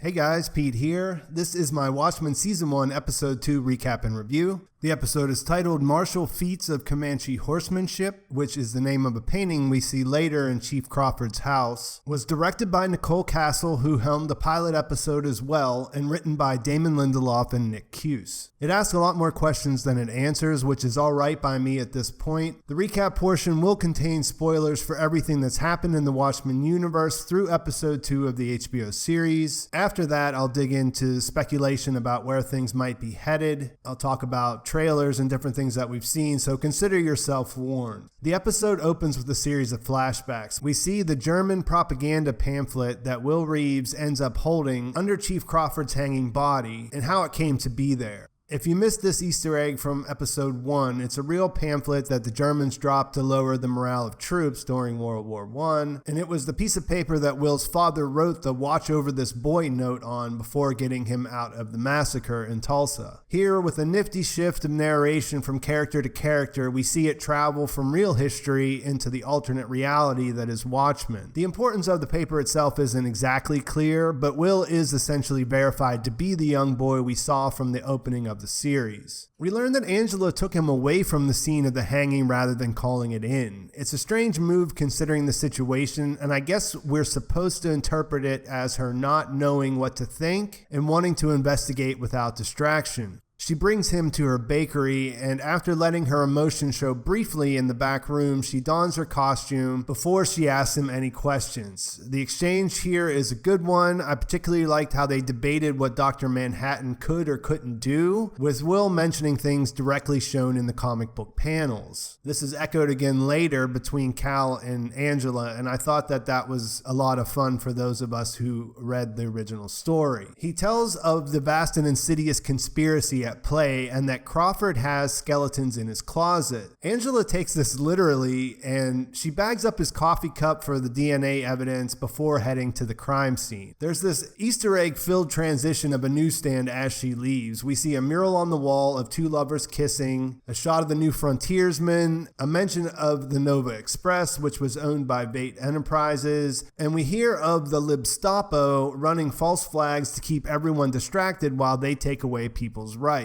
Hey guys, Pete here. This is my Watchmen Season 1, Episode 2 recap and review. The episode is titled Martial Feats of Comanche Horsemanship, which is the name of a painting we see later in Chief Crawford's house. Was directed by Nicole Castle, who helmed the pilot episode as well, and written by Damon Lindelof and Nick Cuse. It asks a lot more questions than it answers, which is alright by me at this point. The recap portion will contain spoilers for everything that's happened in the Watchmen universe through Episode 2 of the HBO series. After that, I'll dig into speculation about where things might be headed. I'll talk about trailers and different things that we've seen, so consider yourself warned. The episode opens with a series of flashbacks. We see the German propaganda pamphlet that Will Reeves ends up holding under Chief Crawford's hanging body and how it came to be there. If you missed this Easter egg from episode 1, it's a real pamphlet that the Germans dropped to lower the morale of troops during World War I, and it was the piece of paper that Will's father wrote the "watch over this boy" note on before getting him out of the massacre in Tulsa. Here, with a nifty shift of narration from character to character, we see it travel from real history into the alternate reality that is Watchmen. The importance of the paper itself isn't exactly clear, but Will is essentially verified to be the young boy we saw from the opening of the series. We learn that Angela took him away from the scene of the hanging rather than calling it in. It's a strange move considering the situation, and I guess we're supposed to interpret it as her not knowing what to think and wanting to investigate without distraction. She brings him to her bakery, and after letting her emotions show briefly in the back room, she dons her costume before she asks him any questions. The exchange here is a good one. I particularly liked how they debated what Dr. Manhattan could or couldn't do, with Will mentioning things directly shown in the comic book panels. This is echoed again later between Cal and Angela, and I thought that was a lot of fun for those of us who read the original story. He tells of the vast and insidious conspiracy at play and that Crawford has skeletons in his closet. Angela takes this literally, and she bags up his coffee cup for the DNA evidence before heading to the crime scene. There's this Easter egg filled transition of a newsstand as she leaves. We see a mural on the wall of two lovers kissing, a shot of the New Frontiersman, a mention of the Nova Express, which was owned by Vate Enterprises, and we hear of the Libstapo running false flags to keep everyone distracted while they take away people's rights.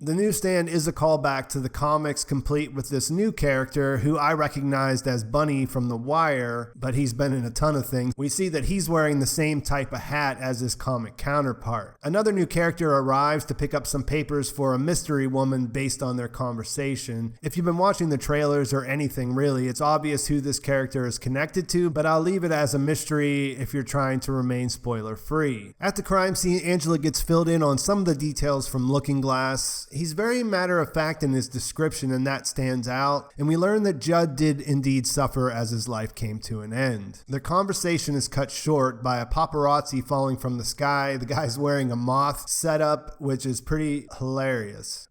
The newsstand is a callback to the comics, complete with this new character who I recognized as Bunny from The Wire, but he's been in a ton of things. We see that he's wearing the same type of hat as his comic counterpart. Another new character arrives to pick up some papers for a mystery woman based on their conversation. If you've been watching the trailers or anything really, it's obvious who this character is connected to, but I'll leave it as a mystery if you're trying to remain spoiler free. At the crime scene, Angela gets filled in on some of the details from Looking Glass. He's very matter-of-fact in his description, and that stands out, and we learn that Judd did indeed suffer as his life came to an end. The conversation is cut short by a paparazzi falling from the sky. The guy's wearing a moth setup, which is pretty hilarious.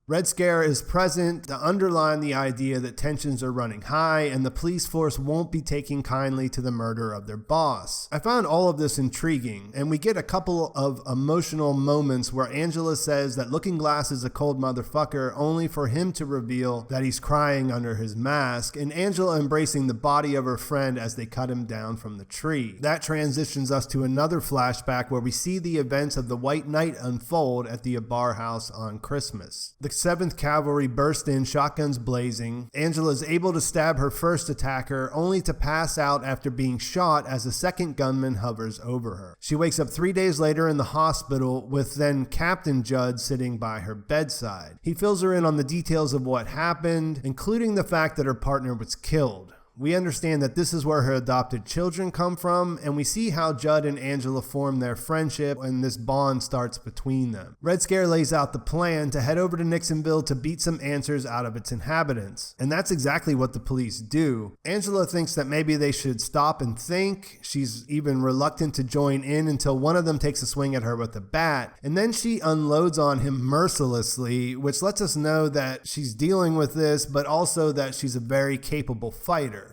Red Scare is present to underline the idea that tensions are running high and the police force won't be taking kindly to the murder of their boss. I found all of this intriguing, and we get a couple of emotional moments where Angela says that Looking Glass is a cold motherfucker, only for him to reveal that he's crying under his mask, and Angela embracing the body of her friend as they cut him down from the tree. That transitions us to another flashback where we see the events of the White Night unfold at the Abar house on Christmas. The Seventh Kavalry burst in, shotguns blazing. Angela is able to stab her first attacker, only to pass out after being shot as a second gunman hovers over her. She wakes up 3 days later in the hospital with then Captain Judd sitting by her bedside. He fills her in on the details of what happened, including the fact that her partner was killed. We understand that this is where her adopted children come from, and we see how Judd and Angela form their friendship and this bond starts between them. Red Scare lays out the plan to head over to Nixonville to beat some answers out of its inhabitants, and that's exactly what the police do. Angela thinks that maybe they should stop and think. She's even reluctant to join in until one of them takes a swing at her with a bat, and then she unloads on him mercilessly, which lets us know that she's dealing with this, but also that she's a very capable fighter.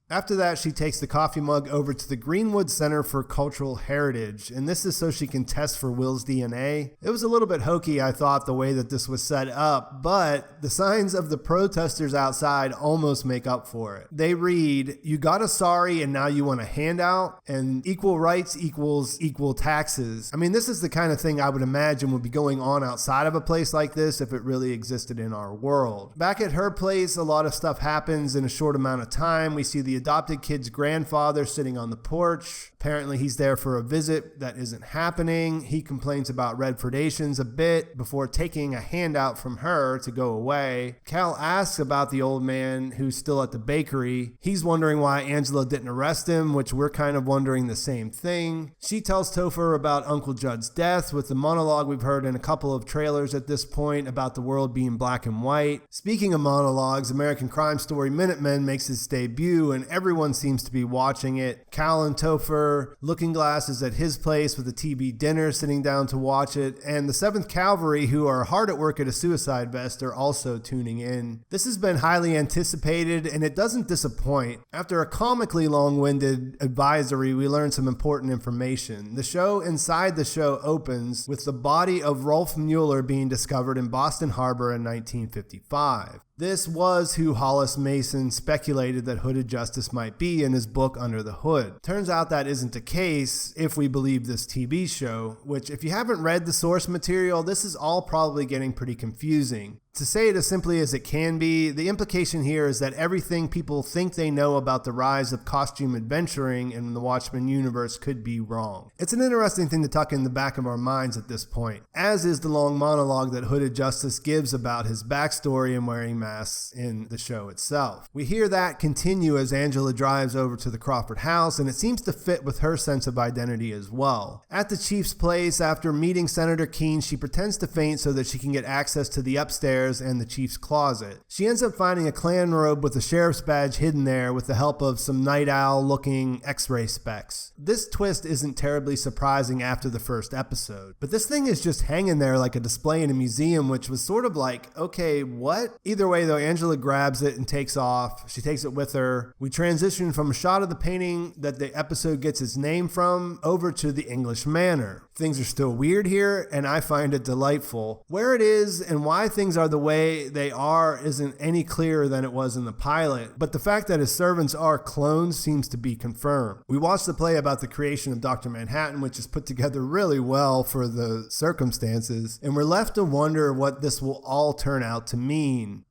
After that, she takes the coffee mug over to the Greenwood Center for Cultural Heritage, and this is so she can test for Will's DNA. It was a little bit hokey, I thought, the way that this was set up, but the signs of the protesters outside almost make up for it. They read, "You got a sorry and now you want a handout," and "equal rights equals equal taxes." I mean, this is the kind of thing I would imagine would be going on outside of a place like this if it really existed in our world. Back at her place, a lot of stuff happens in a short amount of time. We see the adopted kid's grandfather sitting on the porch. Apparently he's there for a visit that isn't happening. He complains about Redfordations a bit before taking a handout from her to go away. Cal asks about the old man who's still at the bakery. He's wondering why Angela didn't arrest him, which we're kind of wondering the same thing. She tells Topher about Uncle Judd's death with the monologue we've heard in a couple of trailers at this point about the world being black and white. Speaking of monologues, American Crime Story Minutemen makes its debut and everyone seems to be watching it. Cal and Topher, Looking Glass is at his place with a TV dinner sitting down to watch it, and the 7th Kavalry, who are hard at work at a suicide vest, are also tuning in. This has been highly anticipated and it doesn't disappoint. After a comically long-winded advisory, we learn some important information. The show inside the show opens with the body of Rolf Mueller being discovered in Boston Harbor in 1955. This was who Hollis Mason speculated that Hooded Justice might be in his book Under the Hood. Turns out that isn't the case if we believe this TV show, which if you haven't read the source material, this is all probably getting pretty confusing. To say it as simply as it can be, the implication here is that everything people think they know about the rise of costume adventuring in the Watchmen universe could be wrong. It's an interesting thing to tuck in the back of our minds at this point, as is the long monologue that Hooded Justice gives about his backstory and wearing masks in the show itself. We hear that continue as Angela drives over to the Crawford house, and it seems to fit with her sense of identity as well. At the chief's place, after meeting Senator Keene, she pretends to faint so that she can get access to the upstairs and the chief's closet. She ends up finding a Klan robe with a sheriff's badge hidden there with the help of some night owl looking x-ray specs. This twist isn't terribly surprising after the first episode, but this thing is just hanging there like a display in a museum, which was sort of like, okay, what? Either way though, Angela grabs it and takes off. She takes it with her. We transition from a shot of the painting that the episode gets its name from over to the English Manor. Things are still weird here, and I find it delightful. Where it is and why things are the way they are isn't any clearer than it was in the pilot, but the fact that his servants are clones seems to be confirmed. We watched the play about the creation of Dr. Manhattan, which is put together really well for the circumstances, and we're left to wonder what this will all turn out to mean.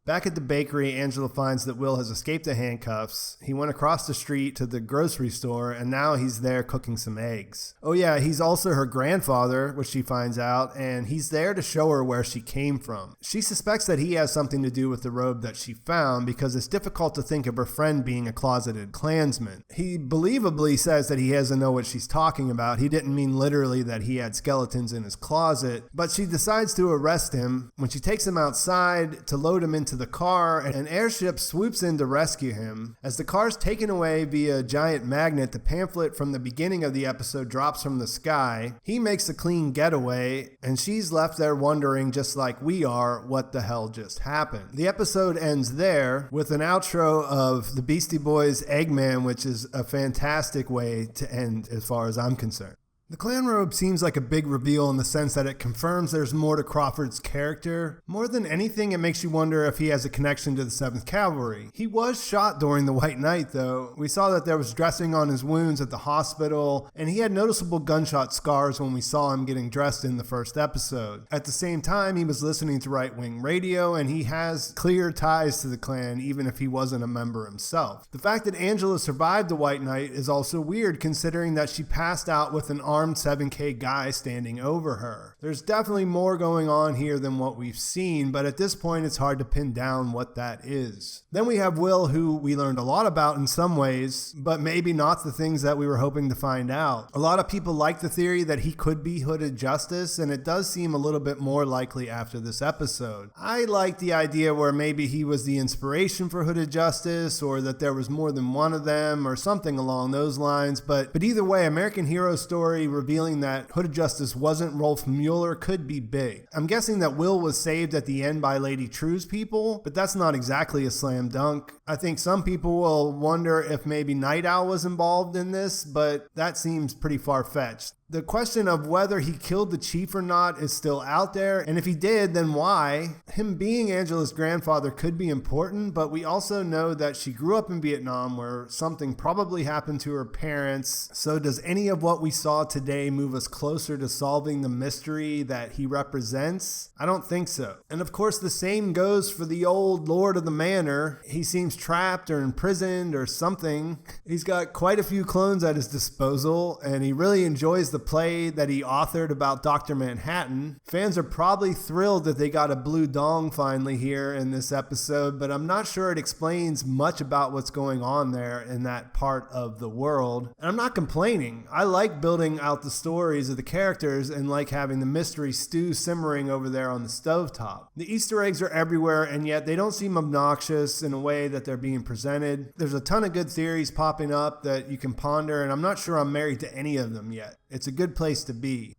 Back at the bakery, Angela finds that Will has escaped the handcuffs. He went across the street to the grocery store, and now he's there cooking some eggs. Oh yeah, he's also her grandfather, which she finds out, and he's there to show her where she came from. She suspects that he has something to do with the robe that she found because it's difficult to think of her friend being a closeted Klansman. He believably says that he doesn't know what she's talking about. He didn't mean literally that he had skeletons in his closet, but she decides to arrest him. When she takes him outside to load him into the car, an airship swoops in to rescue him. As the car's taken away via a giant magnet, the pamphlet from the beginning of the episode drops from the sky. He makes a clean getaway, and she's left there wondering, just like we are, what the hell just happened. The episode ends there with an outro of the Beastie Boys' Eggman, which is a fantastic way to end as far as I'm concerned. The Klan robe seems like a big reveal in the sense that it confirms there's more to Crawford's character. More than anything, it makes you wonder if he has a connection to the 7th Kavalry. He was shot during the White Night, though. We saw that there was dressing on his wounds at the hospital, and he had noticeable gunshot scars when we saw him getting dressed in the first episode. At the same time, he was listening to right-wing radio, and he has clear ties to the Klan, even if he wasn't a member himself. The fact that Angela survived the White Night is also weird, considering that she passed out with an armed 7K guy standing over her. There's definitely more going on here than what we've seen, but at this point it's hard to pin down what that is. Then we have Will, who we learned a lot about in some ways, but maybe not the things that we were hoping to find out. A lot of people like the theory that he could be Hooded Justice, and it does seem a little bit more likely after this episode. I like the idea where maybe he was the inspiration for Hooded Justice, or that there was more than one of them, or something along those lines, but either way, American Hero Story story revealing that Hooded Justice wasn't Rolf Mueller could be big. I'm guessing that Will was saved at the end by Lady True's people, but that's not exactly a slam dunk. I think some people will wonder if maybe Night Owl was involved in this, but that seems pretty far-fetched. The question of whether he killed the chief or not is still out there, and if he did, then why? Him being Angela's grandfather could be important, but we also know that she grew up in Vietnam where something probably happened to her parents. So does any of what we saw today move us closer to solving the mystery that he represents? I don't think so. And of course the same goes for the old Lord of the Manor. He seems trapped or imprisoned or something. He's got quite a few clones at his disposal, and he really enjoys the play that he authored about Dr. Manhattan. Fans are probably thrilled that they got a blue dong finally here in this episode, but I'm not sure it explains much about what's going on there in that part of the world. And I'm not complaining. I like building out the stories of the characters and like having the mystery stew simmering over there on the stovetop. The Easter eggs are everywhere, and yet they don't seem obnoxious in a way that they're being presented. There's a ton of good theories popping up that you can ponder, and I'm not sure I'm married to any of them yet. It's a good place to be.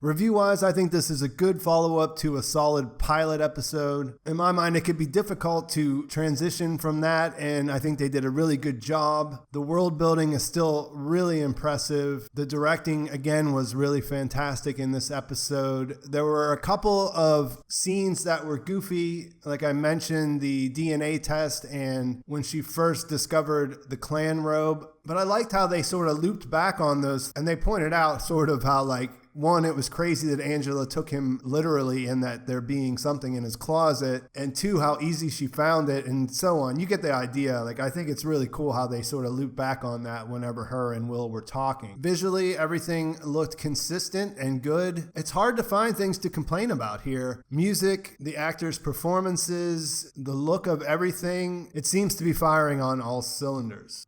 Review-wise, I think this is a good follow-up to a solid pilot episode. In my mind, it could be difficult to transition from that, and I think they did a really good job. The world building is still really impressive. The directing, again, was really fantastic in this episode. There were a couple of scenes that were goofy, like I mentioned, the DNA test and when she first discovered the clan robe. But I liked how they sort of looped back on those, and they pointed out sort of how, like, one, it was crazy that Angela took him literally and that there being something in his closet, and two, how easy she found it, and so on. You get the idea. Like, I think it's really cool how they sort of loop back on that whenever her and Will were talking. Visually, everything looked consistent and good. It's hard to find things to complain about here. Music, the actors' performances, the look of everything, it seems to be firing on all cylinders.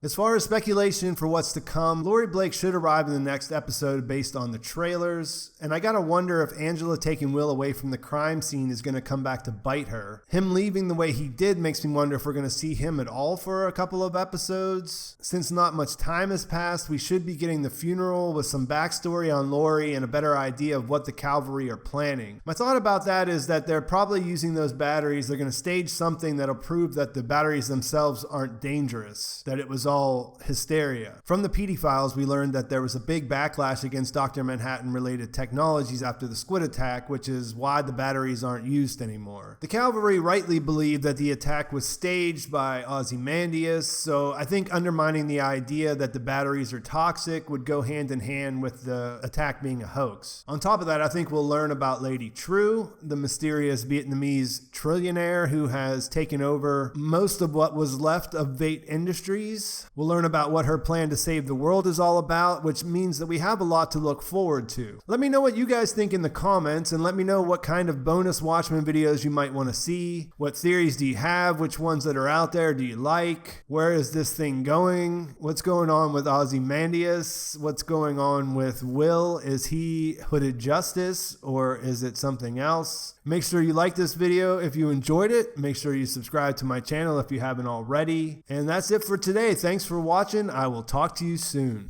As far as speculation for what's to come, Laurie Blake should arrive in the next episode based on the trailers, and I gotta wonder if Angela taking Will away from the crime scene is gonna come back to bite her. Him leaving the way he did makes me wonder if we're gonna see him at all for a couple of episodes. Since not much time has passed, we should be getting the funeral with some backstory on Laurie and a better idea of what the Kavalry are planning. My thought about that is that they're probably using those batteries. They're gonna stage something that'll prove that the batteries themselves aren't dangerous, that it was all hysteria. From the PD files, we learned that there was a big backlash against Dr. Manhattan related technologies after the squid attack, which is why the batteries aren't used anymore. The Kavalry rightly believed that the attack was staged by Ozymandias, so I think undermining the idea that the batteries are toxic would go hand in hand with the attack being a hoax. On top of that, I think we'll learn about Lady True, the mysterious Vietnamese trillionaire who has taken over most of what was left of Vate Industries. We'll learn about what her plan to save the world is all about, which means that we have a lot to look forward to. Let me know what you guys think in the comments, and let me know what kind of bonus Watchmen videos you might want to see. What theories do you have? Which ones that are out there do you like? Where is this thing going? What's going on with Ozymandias? What's going on with Will? Is he Hooded Justice, or is it something else? Make sure you like this video if you enjoyed it. Make sure you subscribe to my channel if you haven't already. And that's it for today. Thanks for watching. I will talk to you soon.